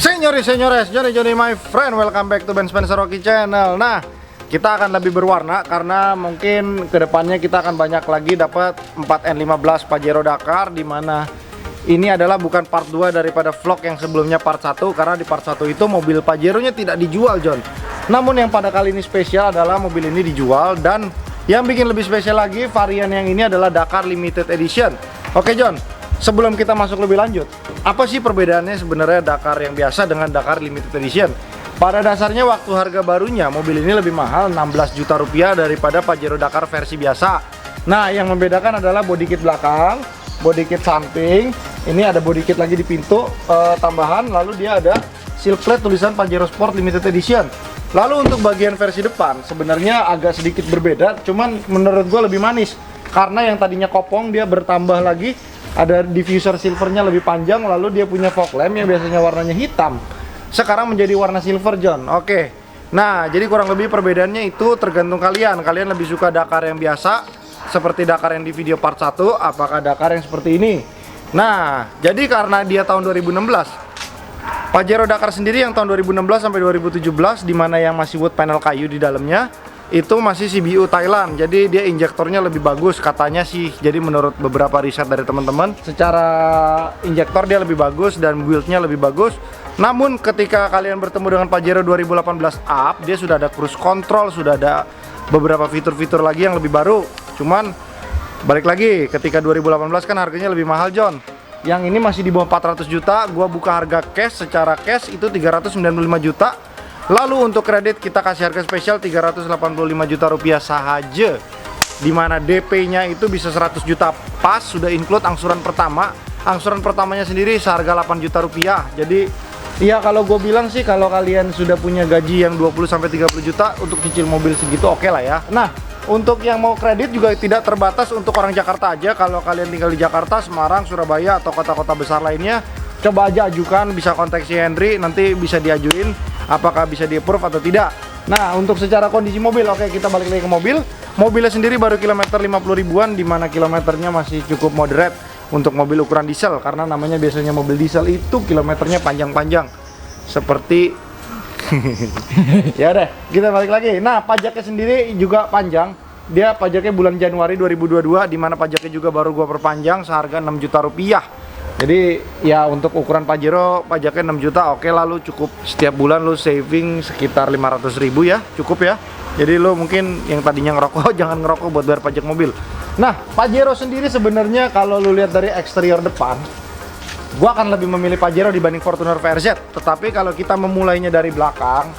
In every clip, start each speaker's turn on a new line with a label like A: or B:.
A: Senyores, Johnny my friend, welcome back to Ben Spencer Rocky Channel. Nah, kita akan lebih berwarna karena mungkin kedepannya kita akan banyak lagi dapat 4N15 Pajero Dakar, dimana ini adalah bukan part 2 daripada vlog yang sebelumnya part 1, karena di part 1 itu mobil Pajero-nya tidak dijual, John. Namun yang pada kali ini spesial adalah mobil ini dijual, dan yang bikin lebih spesial lagi, varian yang ini adalah Dakar Limited Edition. Oke, John, sebelum kita masuk lebih lanjut, apa sih perbedaannya sebenarnya Dakar yang biasa dengan Dakar Limited Edition? Pada dasarnya waktu harga barunya mobil ini lebih mahal 16 juta rupiah daripada Pajero Dakar versi biasa. Nah, yang membedakan adalah body kit belakang, body kit samping, ini ada body kit lagi di pintu tambahan, lalu dia ada seal plate tulisan Pajero Sport Limited Edition. Lalu untuk bagian versi depan sebenarnya agak sedikit berbeda, cuman menurut gue lebih manis karena yang tadinya kopong dia bertambah lagi, ada diffuser silvernya lebih panjang, lalu dia punya fog lamp yang biasanya warnanya hitam sekarang menjadi warna silver, John. Oke. Nah, jadi kurang lebih perbedaannya itu tergantung kalian lebih suka Dakar yang biasa seperti Dakar yang di video part 1, apakah Dakar yang seperti ini. Nah, jadi karena dia tahun 2016, Pajero Dakar sendiri yang tahun 2016 sampai 2017, dimana yang masih wood panel kayu di dalamnya, itu masih CBU Thailand. Jadi dia injektornya lebih bagus katanya sih. Jadi menurut beberapa riset dari teman-teman, secara injektor dia lebih bagus dan build-nya lebih bagus. Namun ketika kalian bertemu dengan Pajero 2018 up, dia sudah ada cruise control, sudah ada beberapa fitur-fitur lagi yang lebih baru. Cuman balik lagi, ketika 2018 kan harganya lebih mahal, John. Yang ini masih di bawah 400 juta. Gua buka harga cash, secara cash itu 395 juta. Lalu untuk kredit kita kasih harga spesial 385 juta rupiah sahaja, dimana DP-nya itu bisa 100 juta pas, sudah include angsuran pertama. Angsuran pertamanya sendiri seharga 8 juta rupiah. Jadi ya kalau gue bilang sih, kalau kalian sudah punya gaji yang 20-30 juta untuk cicil mobil segitu, oke lah ya. Nah, untuk yang mau kredit juga tidak terbatas untuk orang Jakarta aja. Kalau kalian tinggal di Jakarta, Semarang, Surabaya, atau kota-kota besar lainnya, coba aja ajukan, bisa kontak si Henry, nanti bisa diajuin apakah bisa di-approve atau tidak. Nah, untuk secara kondisi mobil, oke, kita balik lagi ke mobil. Mobilnya sendiri baru kilometer 50 ribuan, dimana kilometernya masih cukup moderate untuk mobil ukuran diesel, karena namanya biasanya mobil diesel itu kilometernya panjang-panjang seperti ya udah, kita balik lagi. Nah, pajaknya sendiri juga panjang. Dia pajaknya bulan Januari 2022, dimana pajaknya juga baru gua perpanjang seharga 6 juta rupiah. Jadi ya untuk ukuran Pajero pajaknya 6 juta, oke lah, lu cukup setiap bulan lu saving sekitar 500 ribu ya, cukup ya. Jadi lu mungkin yang tadinya ngerokok jangan ngerokok buat bayar pajak mobil. Nah, Pajero sendiri sebenarnya kalau lu lihat dari eksterior depan, gua akan lebih memilih Pajero dibanding Fortuner VRZ. Tetapi kalau kita memulainya dari belakang,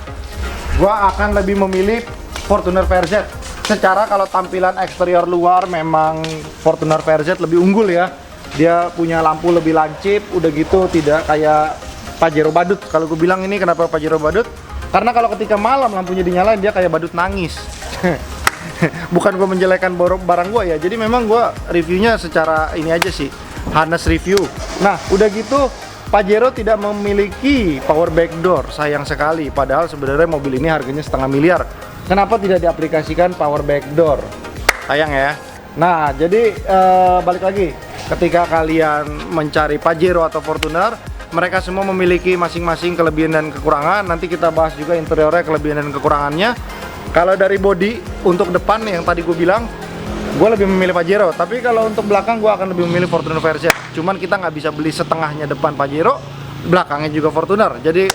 A: gua akan lebih memilih Fortuner VRZ. Secara kalau tampilan eksterior luar memang Fortuner VRZ lebih unggul ya. Dia punya lampu lebih lancip, udah gitu tidak kayak Pajero badut. Kalau gue bilang ini kenapa Pajero badut? Karena kalau ketika malam lampunya dinyalain dia kayak badut nangis. Bukan gue menjelekkan barang gue ya, jadi memang gue reviewnya secara ini aja sih, harness review. Nah, udah gitu Pajero tidak memiliki power backdoor, sayang sekali. Padahal sebenarnya mobil ini harganya 500 miliar. Kenapa tidak diaplikasikan power backdoor? Sayang ya. Nah, jadi balik lagi, ketika kalian mencari Pajero atau Fortuner, mereka semua memiliki masing-masing kelebihan dan kekurangan. Nanti kita bahas juga interiornya, kelebihan dan kekurangannya. Kalau dari body untuk depan yang tadi gue bilang, gue lebih memilih Pajero. Tapi kalau untuk belakang gue akan lebih memilih Fortuner VRZ. Cuman kita nggak bisa beli setengahnya depan Pajero, belakangnya juga Fortuner. Jadi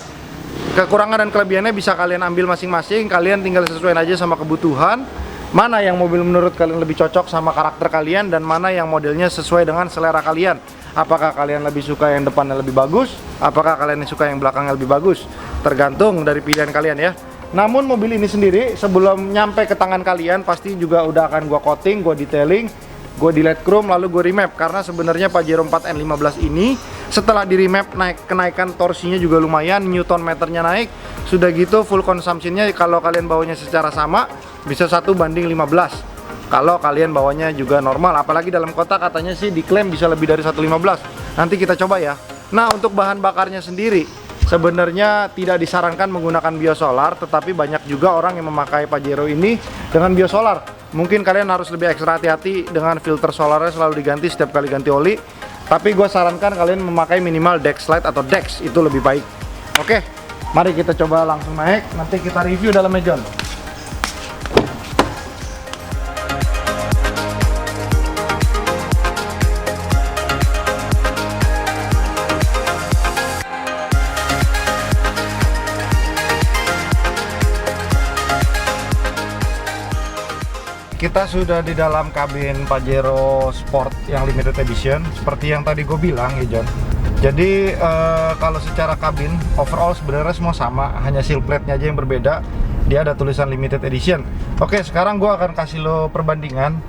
A: kekurangan dan kelebihannya bisa kalian ambil masing-masing. Kalian tinggal sesuaiin aja sama kebutuhan. Mana yang mobil menurut kalian lebih cocok sama karakter kalian, dan mana yang modelnya sesuai dengan selera kalian. Apakah kalian lebih suka yang depannya lebih bagus, apakah kalian suka yang belakangnya lebih bagus, tergantung dari pilihan kalian ya. Namun mobil ini sendiri sebelum nyampe ke tangan kalian pasti juga udah akan gua coating, gua detailing, gua delete chrome, lalu gua remap. Karena sebenarnya Pajero 4N15 ini setelah di remap, kenaikan torsinya juga lumayan, newton meternya naik. Sudah gitu full consumptionnya kalau kalian bawanya secara sama bisa 1:15 kalau kalian bawanya juga normal. Apalagi dalam kota katanya sih diklaim bisa lebih dari 1:15. Nanti kita coba ya. Nah, untuk bahan bakarnya sendiri sebenarnya tidak disarankan menggunakan biosolar, tetapi banyak juga orang yang memakai Pajero ini dengan biosolar. Mungkin kalian harus lebih ekstra hati-hati dengan filter solarnya, selalu diganti setiap kali ganti oli. Tapi gue sarankan kalian memakai minimal Dexlite atau Dex, itu lebih baik. Oke, mari kita coba langsung naik. Nanti kita review dalamnya, John. Kita sudah di dalam kabin Pajero Sport yang limited edition. Seperti yang tadi gue bilang ya, John. Jadi kalau secara kabin overall sebenarnya semua sama, hanya seal plate-nya aja yang berbeda. Dia ada tulisan limited edition. Oke, sekarang gue akan kasih lo perbandingan.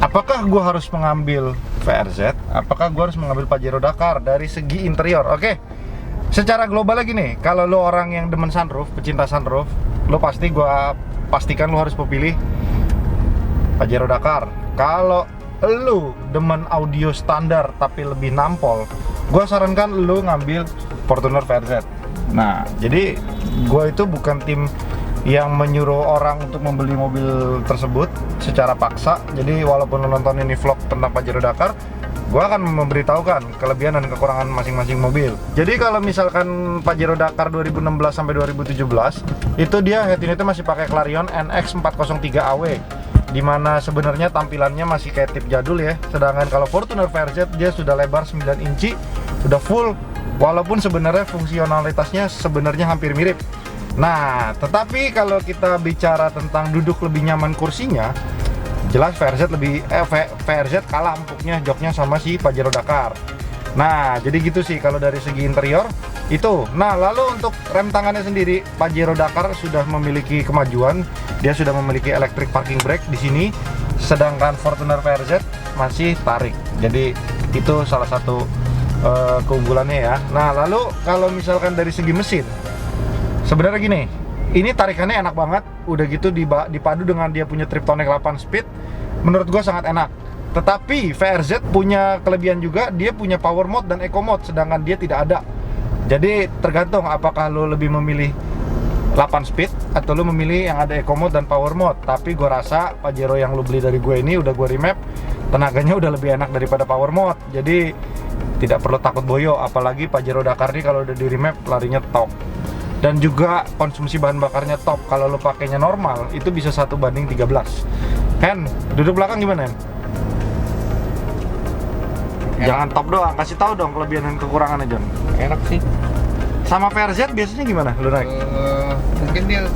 A: Apakah gue harus mengambil VRZ? Apakah gue harus mengambil Pajero Dakar dari segi interior? Oke, secara global lagi nih, kalau lo orang yang demen sunroof, pecinta sunroof, lo pasti gue pastikan lo harus memilih Pajero Dakar. Kalau lu demen audio standar tapi lebih nampol, gue sarankan lu ngambil Fortuner VRZ. Nah, jadi gue itu bukan tim yang menyuruh orang untuk membeli mobil tersebut secara paksa. Jadi walaupun lu nonton ini vlog tentang Pajero Dakar, gue akan memberitahukan kelebihan dan kekurangan masing-masing mobil. Jadi kalau misalkan Pajero Dakar 2016 sampai 2017, itu dia head unitnya masih pakai Clarion NX403AW, dimana sebenarnya tampilannya masih kayak tip jadul ya. Sedangkan kalau Fortuner VRZ dia sudah lebar 9 inci, sudah full, walaupun sebenarnya fungsionalitasnya sebenarnya hampir mirip. Nah, tetapi kalau kita bicara tentang duduk lebih nyaman kursinya, jelas VRZ kalah empuknya joknya sama si Pajero Dakar. Nah, jadi gitu sih kalau dari segi interior itu. Nah, lalu untuk rem tangannya sendiri, Pajero Dakar sudah memiliki kemajuan. Dia sudah memiliki electric parking brake di sini, sedangkan Fortuner VRZ masih tarik. Jadi itu salah satu keunggulannya ya. Nah, lalu kalau misalkan dari segi mesin, sebenarnya gini, ini tarikannya enak banget. Udah gitu dipadu dengan dia punya Triptonic 8 speed, menurut gue sangat enak. Tetapi VRZ punya kelebihan juga, dia punya power mode dan eco mode, sedangkan dia tidak ada. Jadi tergantung apakah lo lebih memilih 8 speed atau lo memilih yang ada eco mode dan power mode. Tapi gue rasa Pajero yang lo beli dari gue ini udah gue remap, tenaganya udah lebih enak daripada power mode. Jadi tidak perlu takut boyo, apalagi Pajero Dakar ini kalau udah di remap larinya top. Dan juga konsumsi bahan bakarnya top. Kalau lo pakainya normal itu bisa 1:13. Hen, duduk belakang gimana, Hen? Jangan top doang, kasih tahu dong kelebihan dan kekurangannya, John.
B: Enak sih.
A: Sama VRZ biasanya gimana lu naik?
B: Mungkin dia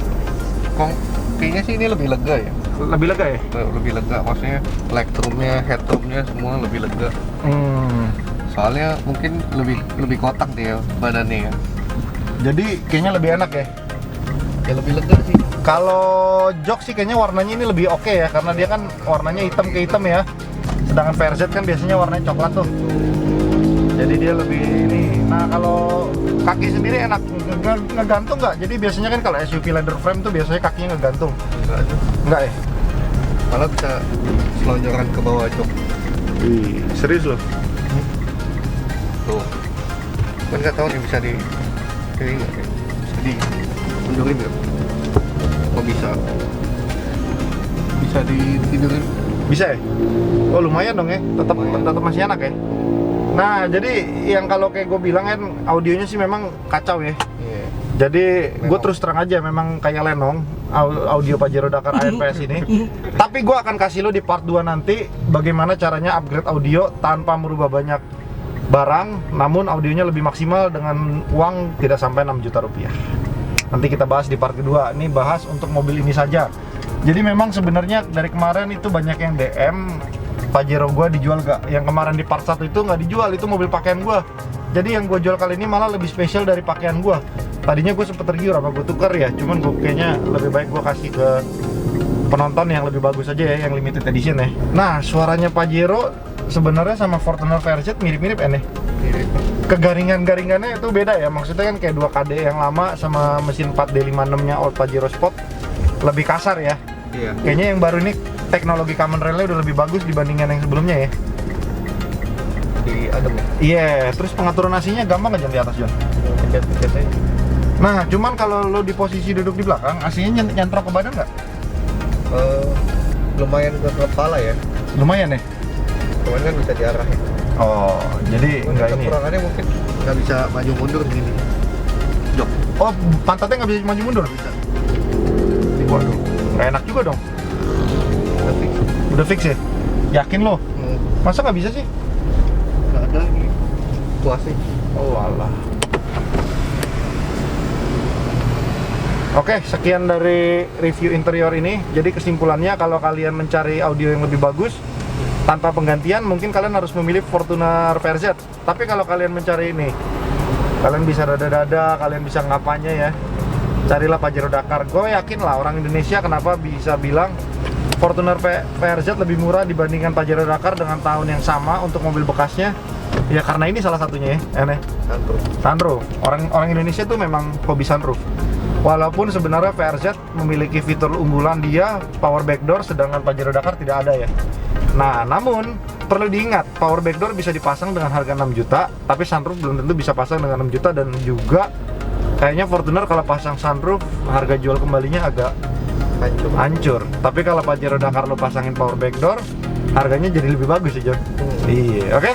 B: kayaknya sih ini lebih lega ya.
A: Lebih lega ya?
B: Lebih lega, maksudnya legroomnya, headroomnya semua lebih lega. Soalnya mungkin lebih kotak dia badannya ya.
A: Jadi kayaknya lebih enak ya?
B: Ya lebih lega sih.
A: Kalau jok sih kayaknya warnanya ini lebih oke ya, karena dia kan warnanya hitam ke hitam ya. Sedangkan VRZ kan biasanya warnanya coklat tuh. Jadi dia lebih ini. Nah, kalau kaki sendiri enak ngegantung nggak? Jadi biasanya kan kalau SUV leather frame tuh biasanya kakinya ngegantung. Enggak ya?
B: Malah bisa selonjoran ke bawah jok.
A: Wih, serius loh?
B: Tuh. Kan nggak tahu nih bisa di ini nggak ya? Bisa di mundurin nggak? Oh bisa. Bisa ditidurin.
A: Bisa ya? Oh lumayan dong ya, tetap masih enak ya. Nah jadi yang kalau kayak gue bilang kan audionya sih memang kacau ya.
B: Yeah.
A: Jadi gue terus terang aja memang kayak lenong audio Pajero Dakar ANPS ini. Tapi gue akan kasih lo di part 2 nanti bagaimana caranya upgrade audio tanpa merubah banyak barang, namun audionya lebih maksimal dengan uang tidak sampai 6 juta rupiah. Nanti kita bahas di part kedua. Ini bahas untuk mobil ini saja. Jadi memang sebenarnya dari kemarin itu banyak yang DM Pajero gua dijual gak? Yang kemarin di part 1 itu nggak dijual, itu mobil pakaian gua. Jadi yang gua jual kali ini malah lebih spesial dari pakaian gua. Tadinya gua sempet tergiur apa gua tukar ya, cuman gua kayaknya lebih baik gua kasih ke penonton yang lebih bagus aja ya, yang limited edition ya. Nah, suaranya Pajero sebenarnya sama Fortuner VRZ mirip-mirip ya nih. Kegaringan-garingannya itu beda ya, maksudnya kan kayak 2KD yang lama sama mesin 4D56-nya old Pajero Sport lebih kasar ya.
B: Iya.
A: Kayaknya yang baru ini teknologi common railnya udah lebih bagus dibandingkan yang sebelumnya ya.
B: Di adem ya?
A: Iya, terus pengaturan AC-nya gampang aja di atas, John.
B: Pencet aja.
A: Nah, cuman kalau lo di posisi duduk di belakang, AC-nya nyentrok ke badan nggak?
B: Lumayan ke kepala ya.
A: Lumayan ya?
B: Cuman kan bisa diarahin.
A: Oh, jadi enggak ini.
B: Kekurangannya mungkin nggak bisa maju mundur gini. jok.
A: Oh, pantatnya nggak bisa maju mundur?
B: Bisa.
A: Waduh, nggak enak juga dong.
B: Tapi
A: Udah fix ya? Yakin lo? Masa nggak bisa sih?
B: nggak ada lagi. Tuasnya.
A: Oh alah. Oke, sekian dari review interior ini. Jadi kesimpulannya kalau kalian mencari audio yang lebih bagus tanpa penggantian, mungkin kalian harus memilih Fortuner VRZ. Tapi kalau kalian mencari ini, kalian bisa dada-dada, kalian bisa ngapanya ya. Carilah Pajero Dakar. Gue yakin lah orang Indonesia kenapa bisa bilang Fortuner VRZ lebih murah dibandingkan Pajero Dakar dengan tahun yang sama untuk mobil bekasnya. Ya karena ini salah satunya ya, aneh. Sunroof. Orang Indonesia tuh memang hobi sunroof. Walaupun sebenarnya VRZ memiliki fitur unggulan dia power backdoor, sedangkan Pajero Dakar tidak ada ya. Nah, namun perlu diingat, power backdoor bisa dipasang dengan harga 6 juta, tapi sunroof belum tentu bisa pasang dengan 6 juta dan juga kayaknya Fortuner kalau pasang sunroof harga jual kembalinya agak hancur. Tapi kalau Pajero Dakar lo pasangin power backdoor, harganya jadi lebih bagus ya, John. Iya, oke.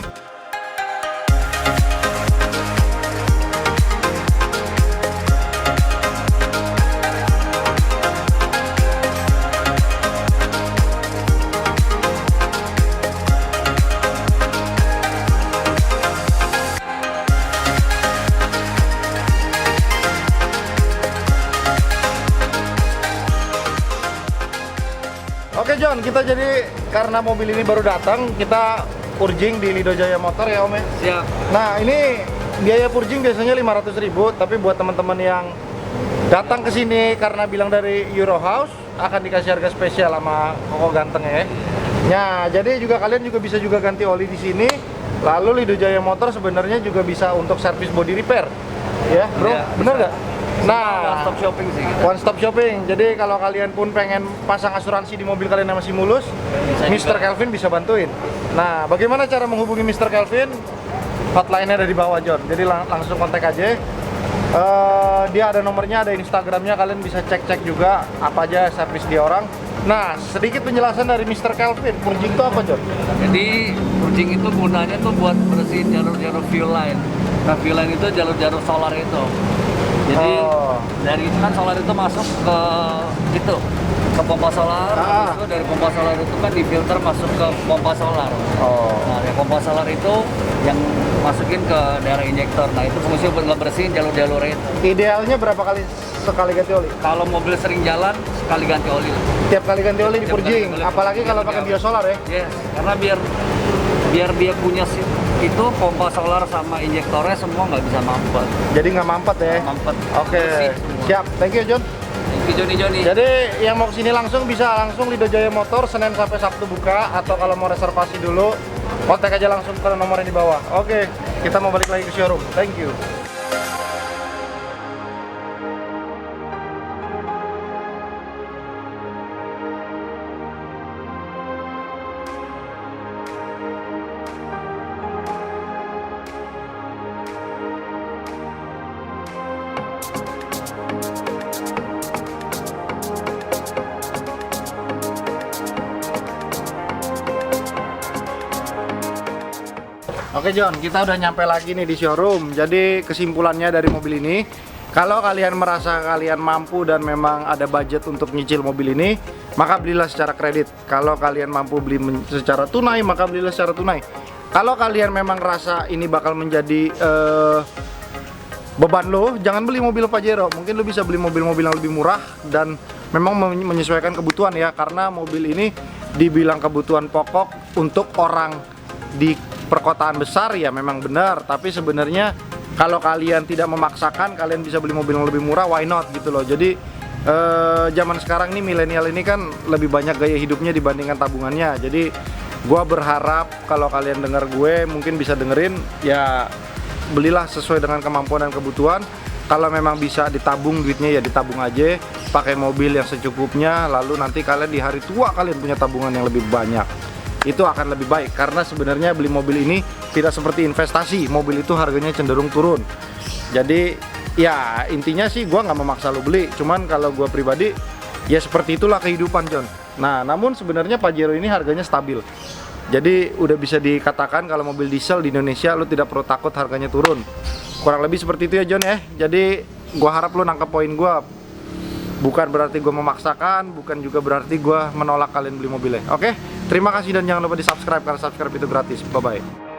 A: Oke John, kita jadi karena mobil ini baru datang, kita purging di Lido Jaya Motor ya Om ya?
C: Siap.
A: Nah ini biaya purging biasanya 500.000, tapi buat teman-teman yang datang ke sini karena bilang dari Euro House akan dikasih harga spesial sama Koko Ganteng ya. Nah, jadi juga kalian juga bisa juga ganti oli di sini. Lalu Lido Jaya Motor sebenarnya juga bisa untuk servis body repair. Ya, Bro,
C: Iya,
A: bener
C: bisa.
A: nggak? Nah,
C: One stop shopping sih kita.
A: One stop shopping. Jadi kalau kalian pun pengen pasang asuransi di mobil kalian yang masih mulus,
C: Bisa
A: Mr. Kelvin bisa bantuin. Nah, bagaimana cara menghubungi Mr. Kelvin? Hotline-nya ada di bawah John. Jadi langsung kontak aja. Dia ada nomornya, ada Instagramnya, kalian bisa cek-cek juga apa aja servis dia orang. Nah, sedikit penjelasan dari Mr. Kelvin. Purging itu apa John?
C: Jadi purging itu gunanya tuh buat bersihin jalur-jalur fuel line. Nah, fuel line itu jalur-jalur solar itu. Jadi dari kan solar itu masuk ke pompa solar, habis itu dari pompa solar itu kan difilter masuk ke pompa solar. Nah, yang pompa solar itu yang masukin ke daerah injektor. Nah, itu fungsinya buat ngebersihin jalur-jalur itu.
A: Idealnya berapa kali sekali ganti oli?
C: Kalau mobil sering jalan, sekali ganti oli.
A: Tiap kali ganti oli di
C: Tiap kali
A: purging,
C: ganti oli.
A: apalagi kalau pakai biosolar ya.
C: Yes, karena biar dia punya itu pompa solar sama injektornya semua nggak bisa mampet.
A: Jadi nggak mampet ya.
C: Mampet.
A: Oke,
C: Bersih semua.
A: siap. Thank you John.
C: Thank you, Joni.
A: Jadi yang mau kesini langsung bisa langsung Lido Jaya Motor Senin sampai Sabtu buka, atau kalau mau reservasi dulu kontak aja langsung ke nomornya di bawah. Oke, kita mau balik lagi ke showroom. Thank you. Oke John, kita udah nyampe lagi nih di showroom. Jadi kesimpulannya dari mobil ini, kalau kalian merasa kalian mampu dan memang ada budget untuk nyicil mobil ini, maka belilah secara kredit. Kalau kalian mampu beli secara tunai, maka belilah secara tunai. Kalau kalian memang rasa ini bakal menjadi beban lo, jangan beli mobil Pajero. Mungkin lo bisa beli mobil-mobil yang lebih murah dan memang menyesuaikan kebutuhan ya. Karena mobil ini dibilang kebutuhan pokok untuk orang di perkotaan besar ya memang benar, tapi sebenarnya kalau kalian tidak memaksakan, kalian bisa beli mobil yang lebih murah, why not gitu loh. Jadi zaman sekarang ini milenial ini kan lebih banyak gaya hidupnya dibandingkan tabungannya. Jadi gua berharap kalau kalian dengar gue mungkin bisa dengerin ya, belilah sesuai dengan kemampuan dan kebutuhan. Kalau memang bisa ditabung duitnya ya ditabung aja, pakai mobil yang secukupnya, lalu nanti kalian di hari tua kalian punya tabungan yang lebih banyak. Itu akan lebih baik, karena sebenarnya beli mobil ini tidak seperti investasi. Mobil itu harganya cenderung turun. Jadi ya intinya sih gua nggak memaksa lo beli, cuman kalau gua pribadi ya seperti itulah kehidupan John. Nah namun sebenarnya Pajero ini harganya stabil. Jadi udah bisa dikatakan kalau mobil diesel di Indonesia lo tidak perlu takut harganya turun. Kurang lebih seperti itu ya John ya. Jadi gua harap lu nangkep poin gua. Bukan berarti gua memaksakan, bukan juga berarti gua menolak kalian beli mobilnya. Oke? Terima kasih dan jangan lupa di subscribe karena subscribe itu gratis. Bye bye.